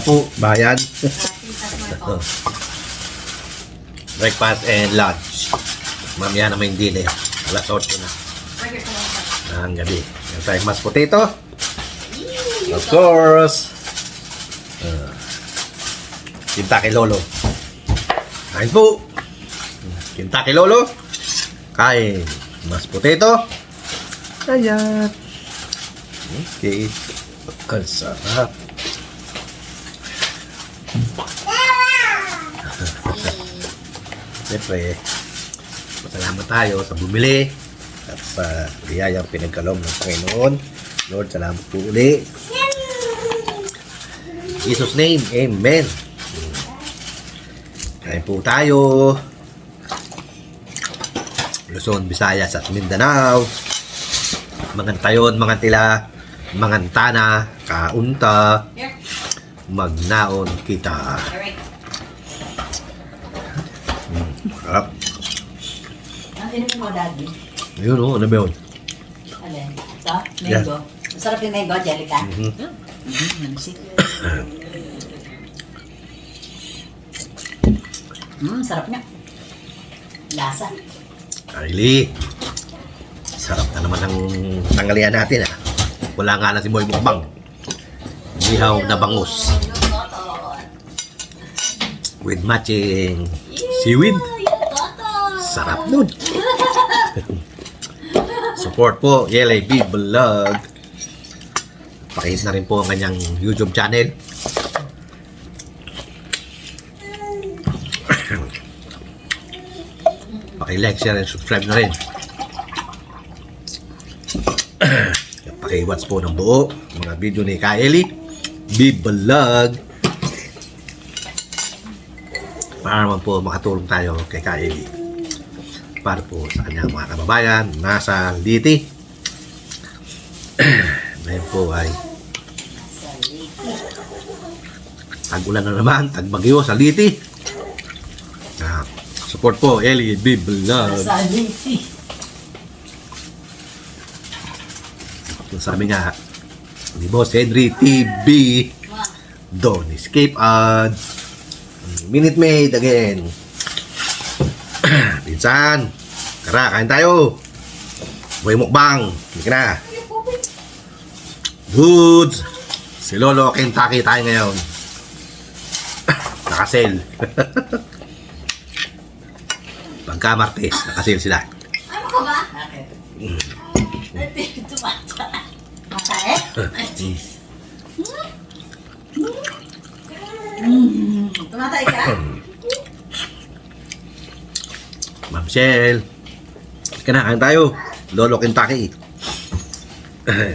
po, bayan. Titas mo ito. Breakfast and lunch. Mamaya na may dinner. Alas 8 na. Burger ko lang. Ang gabi. Meron tayong mashed potato. Of course. Kentucky Lolo. Kain po. Kentucky Lolo. Kain. Mashed potato. Ayan. Okay. Ang sarap. Siyempre, masalamat tayo sa bumili at sa biyayang pinagkaloob ng Panginoon. Lord, salamat po uli. In Jesus' name, Amen. Kain po tayo. Luzon, Visayas at Mindanao. Mangantayon, mangantila, mangantana, kaunta, Here. magnaon kita. Alright. Harap. Ang inumin mo, Daddy? Yun o, ano ba yun? Alin? Ito? Mango? Masarap yung mango, Jellica? Namsik. Sarap niya. Lasa. Kylie, sarap na naman ang tanghalian natin ah. Wala nga na si Boy Mukbang. Ihaw na bangus. With matching seaweed. Sarap nun. Support po, YLAB Vlog. Pakihit na rin po ang kanyang YouTube channel. Paki-like, share, and subscribe na rin. Paki-watch po ng buo mga video ni Kylie B Vlog para naman po makatulong tayo kay Kylie para po sa kanyang mga kababayan nasa Liti. Ngayon po ay tag-ulan na naman, tag-bagyo sa Liti. Support po Ellie B Vlog. Saliti. Sabi nga ni Boss Henry TV, don't escape ads. Minute Maid again. Pinsan, tara, kain tayo. Boy Mukbang, hindi ka na. Goods. Si Lolo Kentucky tayo ngayon. Nakasale. Pagka Martes, nakasale sila. Ano ka ba? Bakit? Tumata. Mata eh? Tumatay ka? Ma'am Shell, kain tayo. Lolo Kentucky.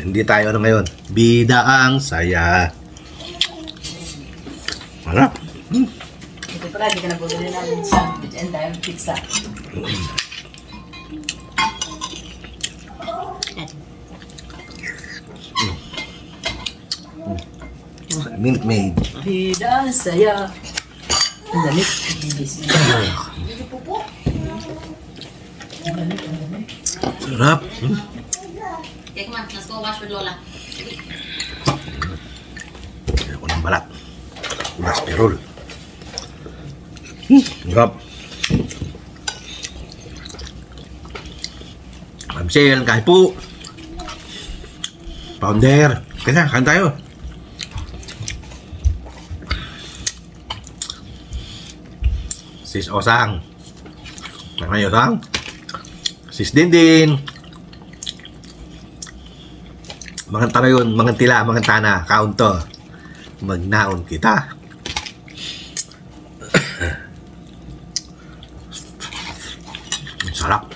Hindi tayo ano ngayon. Bida ang saya. Harap. Ito pala, di ka nabudali namin sandwich and dime pizza. Minute Maid. Hida saya. Ang lamig. Hindi po po. Sarap. Okay, come on. Let's go wash with Lola. Ayaw ko ng balat. Ulas perol. Sarap. Ma'am Shell, kahit po. Pounder. Kaya, kain tayo. Sis Osang. Nanay Osang. Sis Dindin. Mga tanayon, mga tila, mga tana, kaunto. Magnaon kita. Ang sarap.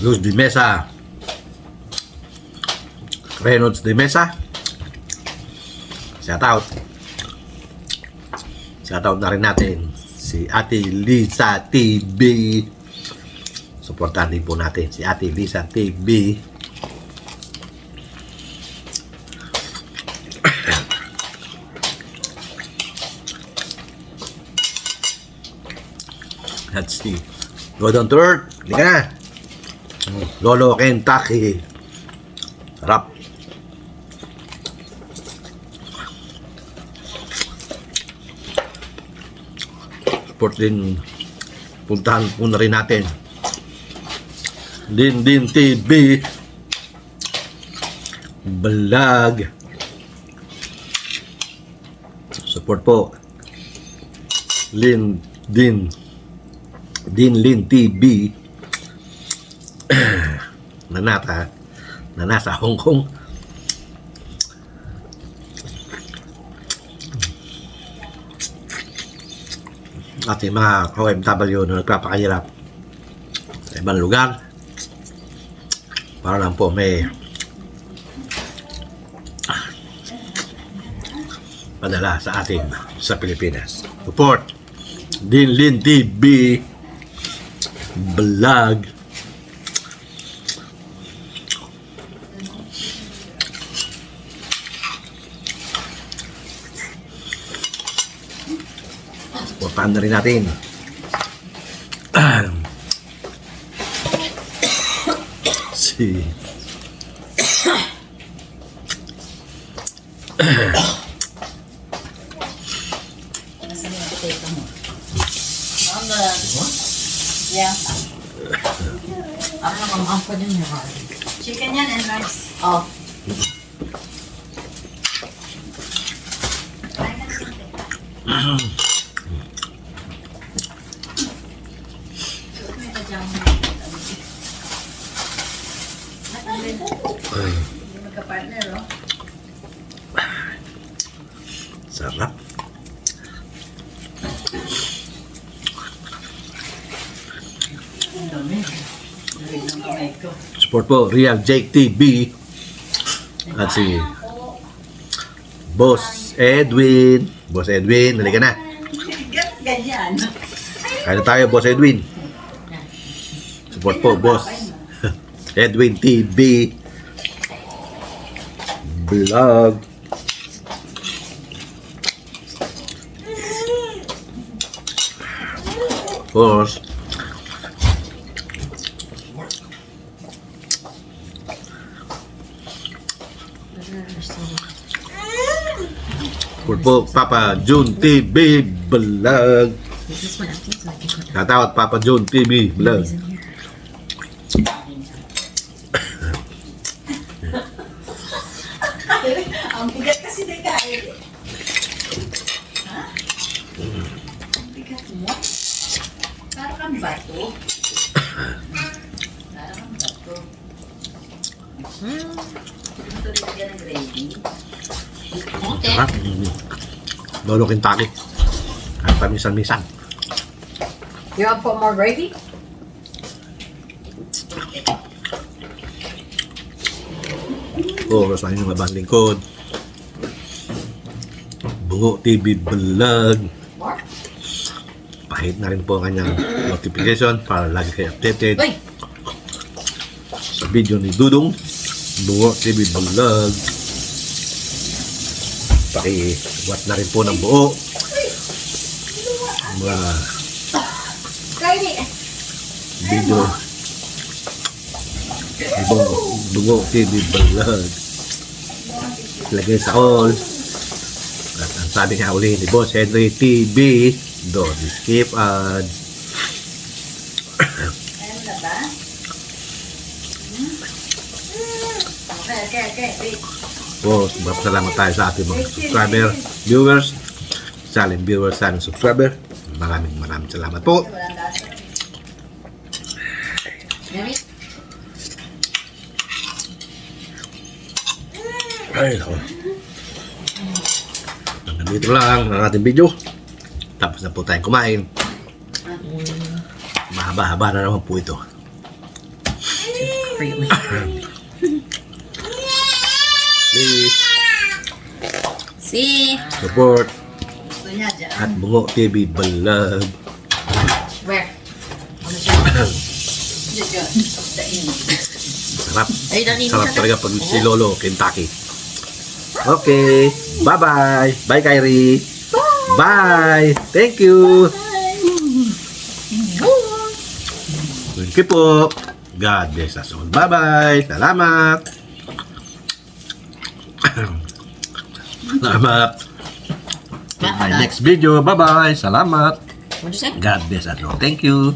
Luz de Mesa, Reynolds de Mesa, shout out na rin natin si Ate Lisa TV. Supportahan din po natin si Ate Lisa TV. Let's see. Go down to earth. Hindi ka na. Lolo Kentucky. Sarap. Support din. Puntahan muna rin natin. Din TV. Balag. Support po. Din TV. Na nasa Hong Kong. Ating mga OFW na nagpapakahirap sa ibang lugar para lang po may padala sa atin sa Pilipinas. Support Din TV Vlog. Supportahan na rin natin. Si Nasaan yung potato mo? Yeah. Ano naman ang pa din niya? Chicken yan and rice. Oh. Hindi magka-partner, oh. sarap. Ang dami. Narig ng kamay ko. Support po Real Jake TV at si Boss Edwin. Boss Edwin, halika na. Ganyan. Kaya na tayo, Boss Edwin. Support po, Boss Edwin TV Vlog. Of course, support po Papa June TV Vlog. This is what I think so I can put that. Tatawat Papa June TV Vlog. in here. Ang bigat kasi na kain. Ha? Ang bigat mo? Parang kang bato. Parang kang bato. Ito rin yan ang gravy. Okay. Sarap. Lolo Kentucky. At pamisan-misan. You want to put more gravy? Oras ang inyong abang lingkod. Bungo TV Vlog. More? Pahit na rin po ang kanyang notification para lagi kayo updated Uy! sa video ni Dudong. Bungo TV Vlog. Pakiwat na rin po ng buo. Mga Gravy! video ni Bungo TV Vlog. Lagay sa all. At ang sabi nga uli ni Boss Henry TV, don't skip ad. Ayaw na ba? Okay. Wait. Po, salamat tayo sa ating mga subscriber, viewers, silent viewers, silent subscriber. Maraming salamat po. Walang lasa. Gravy? Ay, ako. Hanggang dito lang ang ating video. Tapos na po tayong kumain. Mahaba-haba na naman po ito. Really? Please See? support Gusto niya dyan. at Bungo TV Vlog. Where? On the shelf? Dyan. Dain. Sarap. Ay, dali mo Sarap siya. talaga pag si Lolo Kentucky. Okay. Bye-bye. Bye, Kyrie. Bye. Thank you. Woo! Thank you po. God bless us all. Bye-bye. Salamat. Salamat. My next video. Bye-bye. Salamat. What'd you say? God bless us all. Thank you.